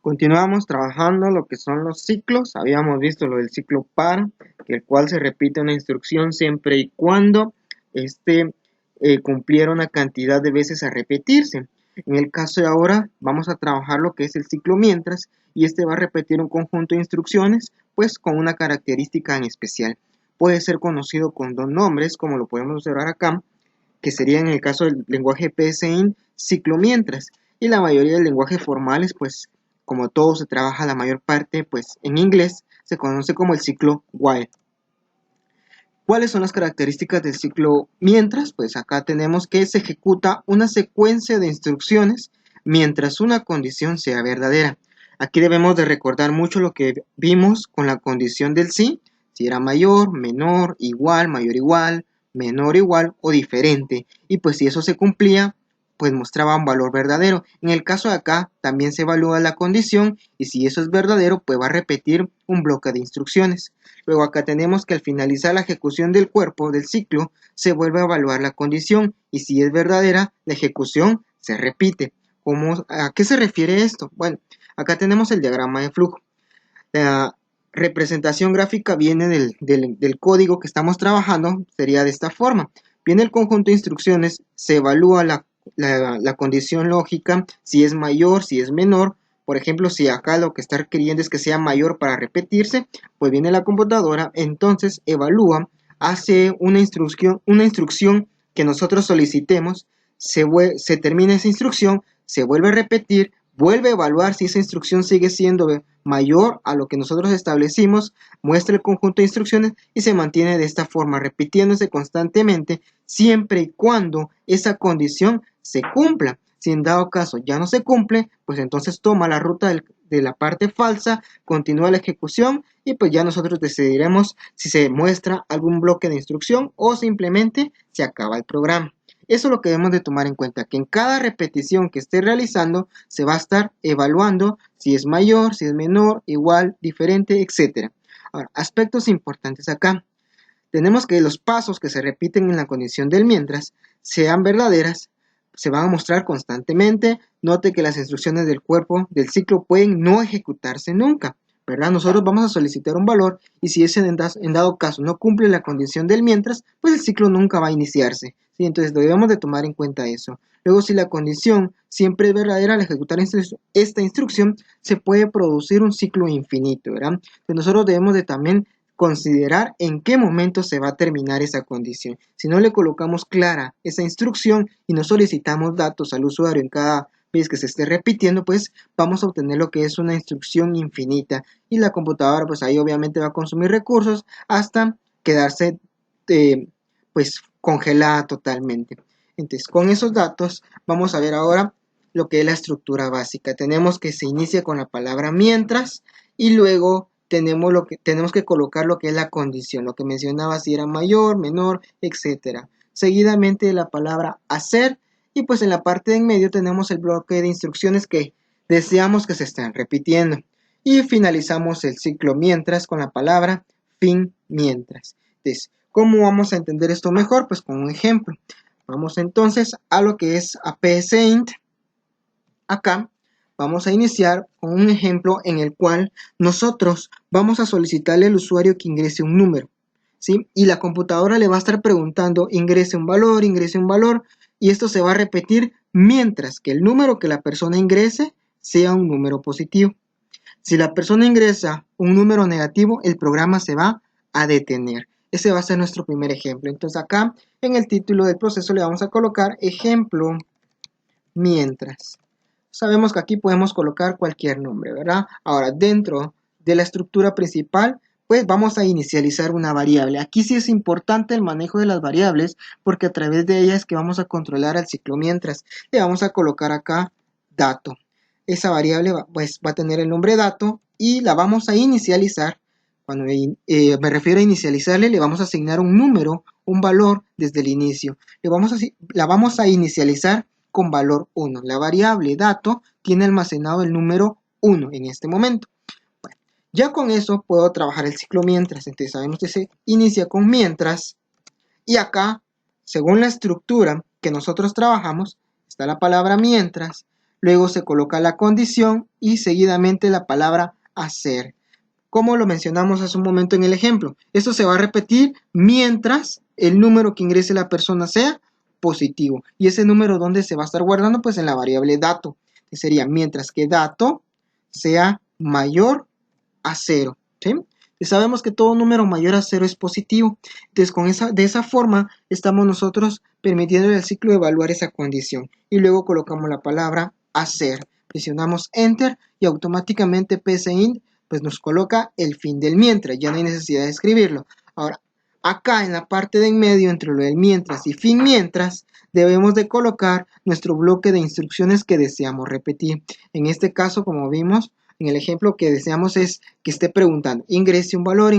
Continuamos trabajando lo que son los ciclos. Habíamos visto lo del ciclo para, el cual se repite una instrucción siempre y cuando cumpliera una cantidad de veces a repetirse. En el caso de ahora vamos a trabajar lo que es el ciclo mientras, y este va a repetir un conjunto de instrucciones pues con una característica en especial. Puede ser conocido con dos nombres, como lo podemos observar acá, que sería en el caso del lenguaje PSIN ciclo mientras, y la mayoría de lenguajes formales pues como todo se trabaja la mayor parte pues en inglés, se conoce como el ciclo while. ¿Cuáles son las características del ciclo mientras? Pues acá tenemos que se ejecuta una secuencia de instrucciones mientras una condición sea verdadera. Aquí debemos de recordar mucho lo que vimos con la condición del sí, si era mayor, menor, igual, mayor igual, menor igual o diferente. Y pues si eso se cumplía, pues mostraba un valor verdadero. En el caso de acá también se evalúa la condición y si eso es verdadero, pues va a repetir un bloque de instrucciones. Luego acá tenemos que al finalizar la ejecución del cuerpo del ciclo, se vuelve a evaluar la condición y si es verdadera, la ejecución se repite. ¿A qué se refiere esto? Bueno, acá tenemos el diagrama de flujo. La representación gráfica viene del código que estamos trabajando, sería de esta forma. Viene el conjunto de instrucciones, se evalúa la condición lógica, si es mayor, si es menor. Por ejemplo, si acá lo que está requiriendo es que sea mayor para repetirse, pues viene la computadora, entonces evalúa, hace una instrucción que nosotros solicitemos, se termina esa instrucción, se vuelve a repetir, vuelve a evaluar si esa instrucción sigue siendo mayor a lo que nosotros establecimos, muestra el conjunto de instrucciones y se mantiene de esta forma, repitiéndose constantemente, siempre y cuando esa condición se cumpla. Si en dado caso ya no se cumple, pues entonces toma la ruta de la parte falsa, continúa la ejecución y pues ya nosotros decidiremos si se muestra algún bloque de instrucción o simplemente se acaba el programa. Eso es lo que debemos de tomar en cuenta, que en cada repetición que esté realizando se va a estar evaluando si es mayor, si es menor, igual, diferente, etc. Ahora, aspectos importantes acá. Tenemos que los pasos que se repiten en la condición del mientras sean verdaderas, se van a mostrar constantemente. Note que las instrucciones del cuerpo del ciclo pueden no ejecutarse nunca, ¿verdad? Nosotros vamos a solicitar un valor y si ese en dado caso no cumple la condición del mientras, pues el ciclo nunca va a iniciarse, ¿sí? Entonces debemos de tomar en cuenta eso. Luego, si la condición siempre es verdadera, al ejecutar esta instrucción se puede producir un ciclo infinito, ¿verdad? Entonces nosotros debemos de también considerar en qué momento se va a terminar esa condición. Si no le colocamos clara esa instrucción y no solicitamos datos al usuario en cada vez que se esté repitiendo, pues vamos a obtener lo que es una instrucción infinita y la computadora pues ahí obviamente va a consumir recursos hasta quedarse pues congelada totalmente. Entonces con esos datos vamos a ver ahora lo que es la estructura básica. Tenemos que se inicia con la palabra mientras y luego tenemos que colocar lo que es la condición, lo que mencionaba si era mayor, menor, etc. Seguidamente la palabra hacer y pues en la parte de en medio tenemos el bloque de instrucciones que deseamos que se estén repitiendo. Y finalizamos el ciclo mientras con la palabra fin mientras. Entonces, ¿cómo vamos a entender esto mejor? Pues con un ejemplo. Vamos entonces a lo que es a psint. Acá vamos a iniciar con un ejemplo en el cual nosotros vamos a solicitarle al usuario que ingrese un número, ¿sí? Y la computadora le va a estar preguntando, ingrese un valor, y esto se va a repetir mientras que el número que la persona ingrese sea un número positivo. Si la persona ingresa un número negativo, el programa se va a detener. Ese va a ser nuestro primer ejemplo. Entonces acá en el título del proceso le vamos a colocar ejemplo mientras. Sabemos que aquí podemos colocar cualquier nombre, ¿verdad? Ahora, dentro de la estructura principal, pues vamos a inicializar una variable. Aquí sí es importante el manejo de las variables, porque a través de ellas es que vamos a controlar al ciclo mientras. Le vamos a colocar acá dato. Esa variable pues, va a tener el nombre dato y la vamos a inicializar. Cuando me refiero a inicializarle, le vamos a asignar un número, un valor desde el inicio. La vamos a inicializar con valor 1. La variable dato tiene almacenado el número 1 en este momento. Bueno, ya con eso puedo trabajar el ciclo mientras. Entonces sabemos que se inicia con mientras y acá, según la estructura que nosotros trabajamos, está la palabra mientras, luego se coloca la condición y seguidamente la palabra hacer. Como lo mencionamos hace un momento en el ejemplo, esto se va a repetir mientras el número que ingrese la persona sea positivo. ¿Y ese número dónde se va a estar guardando? Pues en la variable dato, que sería mientras que dato sea mayor a 0, ¿sí? Y sabemos que todo número mayor a 0 es positivo. Entonces, de esa forma, estamos nosotros permitiendo al ciclo evaluar esa condición. Y luego colocamos la palabra hacer. Presionamos Enter y automáticamente PSInt pues nos coloca el fin del mientras. Ya no hay necesidad de escribirlo. Ahora, acá en la parte de en medio, entre lo del mientras y fin mientras, debemos de colocar nuestro bloque de instrucciones que deseamos repetir. En este caso, como vimos, en el ejemplo que deseamos es que esté preguntando, ingrese un valor,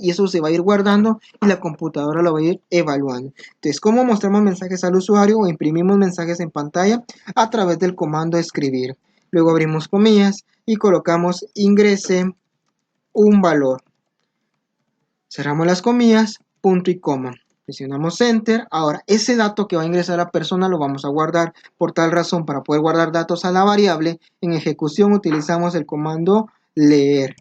y eso se va a ir guardando y la computadora lo va a ir evaluando. Entonces, ¿cómo mostramos mensajes al usuario o imprimimos mensajes en pantalla? A través del comando escribir. Luego abrimos comillas y colocamos ingrese un valor. Cerramos las comillas, punto y coma. Presionamos Enter. Ahora, ese dato que va a ingresar la persona lo vamos a guardar. Por tal razón, para poder guardar datos a la variable, en ejecución utilizamos el comando leer.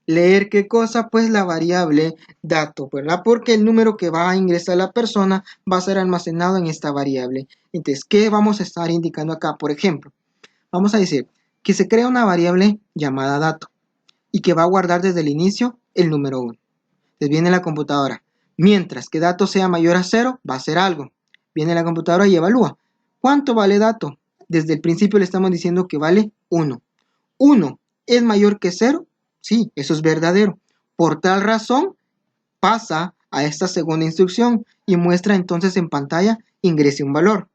¿Leer qué cosa? Pues la variable dato, ¿verdad? Porque el número que va a ingresar la persona va a ser almacenado en esta variable. Entonces, ¿qué vamos a estar indicando acá? Por ejemplo, vamos a decir que se crea una variable llamada dato y que va a guardar desde el inicio el número 1. Entonces viene la computadora. Mientras que dato sea mayor a 0, va a hacer algo. Viene la computadora y evalúa. ¿Cuánto vale dato? Desde el principio le estamos diciendo que vale 1. ¿1 es mayor que 0? Sí, eso es verdadero. Por tal razón, pasa a esta segunda instrucción y muestra entonces en pantalla ingrese un valor.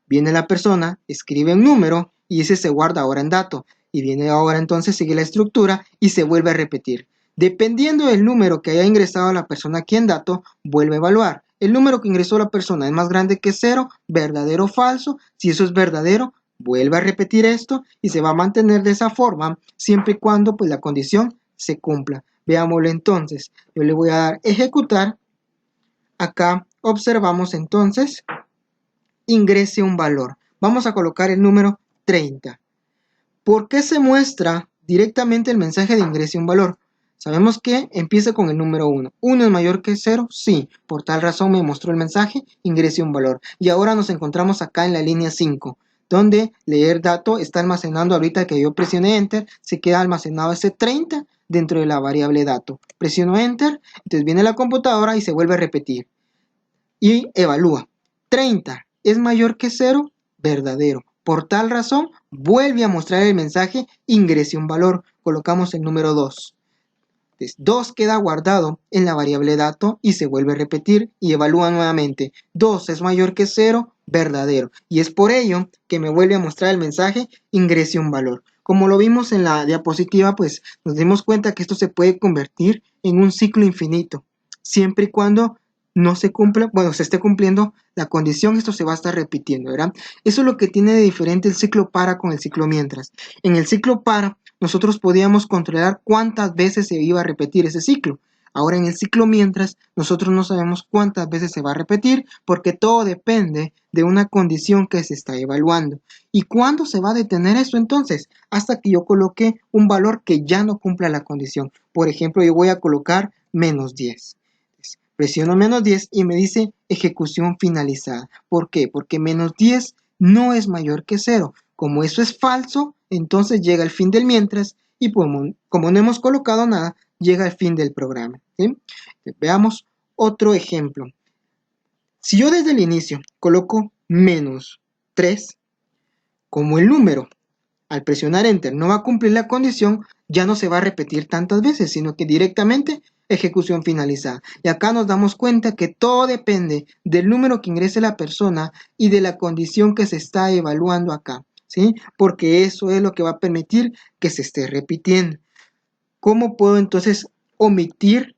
Viene la persona, escribe un número y ese se guarda ahora en dato. Y viene ahora entonces, sigue la estructura y se vuelve a repetir. Dependiendo del número que haya ingresado la persona aquí en dato, vuelve a evaluar. El número que ingresó la persona es más grande que 0, verdadero o falso. Si eso es verdadero, vuelve a repetir esto y se va a mantener de esa forma siempre y cuando pues, la condición se cumpla. Veámoslo entonces. Yo le voy a dar ejecutar. Acá observamos entonces ingrese un valor. Vamos a colocar el número 30. ¿Por qué se muestra directamente el mensaje de ingrese un valor? Sabemos que empieza con el número 1. ¿1 es mayor que 0? Sí. Por tal razón me mostró el mensaje ingrese un valor. Y ahora nos encontramos acá en la línea 5, donde leer dato está almacenando ahorita que yo presioné Enter, se queda almacenado ese 30 dentro de la variable dato. Presiono Enter, entonces viene la computadora y se vuelve a repetir. Y evalúa. 30 es mayor que 0, verdadero. Por tal razón, vuelve a mostrar el mensaje, ingrese un valor. Colocamos el número 2. Entonces, 2 queda guardado en la variable dato y se vuelve a repetir y evalúa nuevamente. 2 es mayor que 0, verdadero. Y es por ello que me vuelve a mostrar el mensaje, ingrese un valor. Como lo vimos en la diapositiva, pues nos dimos cuenta que esto se puede convertir en un ciclo infinito, siempre y cuando no se cumpla, bueno, se esté cumpliendo la condición, esto se va a estar repitiendo, ¿verdad? Eso es lo que tiene de diferente el ciclo para con el ciclo mientras. En el ciclo para, nosotros podíamos controlar cuántas veces se iba a repetir ese ciclo. Ahora en el ciclo mientras, nosotros no sabemos cuántas veces se va a repetir porque todo depende de una condición que se está evaluando. ¿Y cuándo se va a detener eso entonces? Hasta que yo coloque un valor que ya no cumpla la condición. Por ejemplo, yo voy a colocar menos 10. Presiono menos 10 y me dice ejecución finalizada. ¿Por qué? Porque menos 10 no es mayor que 0. Como eso es falso, entonces llega el fin del mientras y como no hemos colocado nada, llega el fin del programa. ¿Sí? Veamos otro ejemplo. Si yo desde el inicio coloco menos 3, como el número al presionar Enter no va a cumplir la condición, ya no se va a repetir tantas veces, sino que directamente ejecución finalizada. Y acá nos damos cuenta que todo depende del número que ingrese la persona y de la condición que se está evaluando acá, ¿sí? Porque eso es lo que va a permitir que se esté repitiendo. ¿Cómo puedo entonces omitir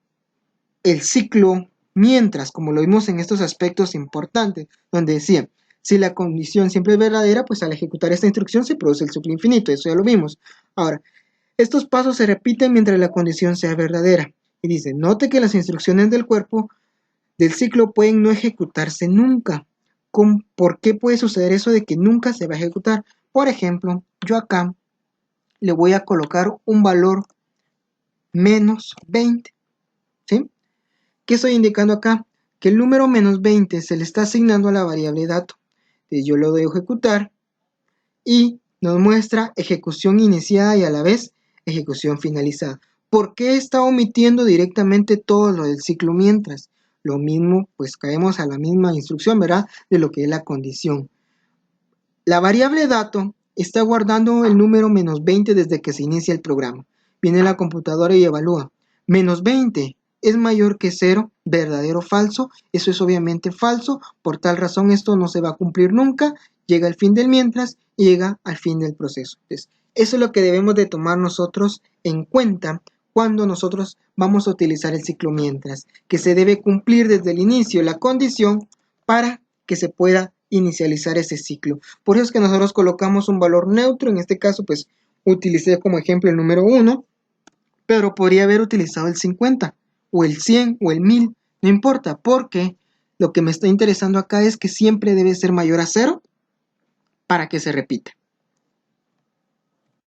el ciclo mientras, como lo vimos en estos aspectos importantes, donde decía, si la condición siempre es verdadera, pues al ejecutar esta instrucción se produce el ciclo infinito, eso ya lo vimos. Ahora, estos pasos se repiten mientras la condición sea verdadera. Y dice, note que las instrucciones del cuerpo del ciclo pueden no ejecutarse nunca. ¿Por qué puede suceder eso de que nunca se va a ejecutar? Por ejemplo, yo acá le voy a colocar un valor menos 20, ¿sí? ¿Qué estoy indicando acá? Que el número menos 20 se le está asignando a la variable dato. Entonces yo lo doy a ejecutar y nos muestra ejecución iniciada y a la vez ejecución finalizada. ¿Por qué está omitiendo directamente todo lo del ciclo mientras? Lo mismo, pues caemos a la misma instrucción, ¿verdad? De lo que es la condición. La variable dato está guardando el número menos 20 desde que se inicia el programa. Viene la computadora y evalúa. Menos 20 es mayor que 0, verdadero o falso. Eso es obviamente falso. Por tal razón esto no se va a cumplir nunca. Llega al fin del mientras y llega al fin del proceso. Entonces, eso es lo que debemos de tomar nosotros en cuenta cuando nosotros vamos a utilizar el ciclo mientras. Que se debe cumplir desde el inicio la condición para que se pueda inicializar ese ciclo. Por eso es que nosotros colocamos un valor neutro. En este caso, pues, utilicé como ejemplo el número 1, pero podría haber utilizado el 50, o el 100, o el 1000. No importa, porque lo que me está interesando acá es que siempre debe ser mayor a 0 para que se repita.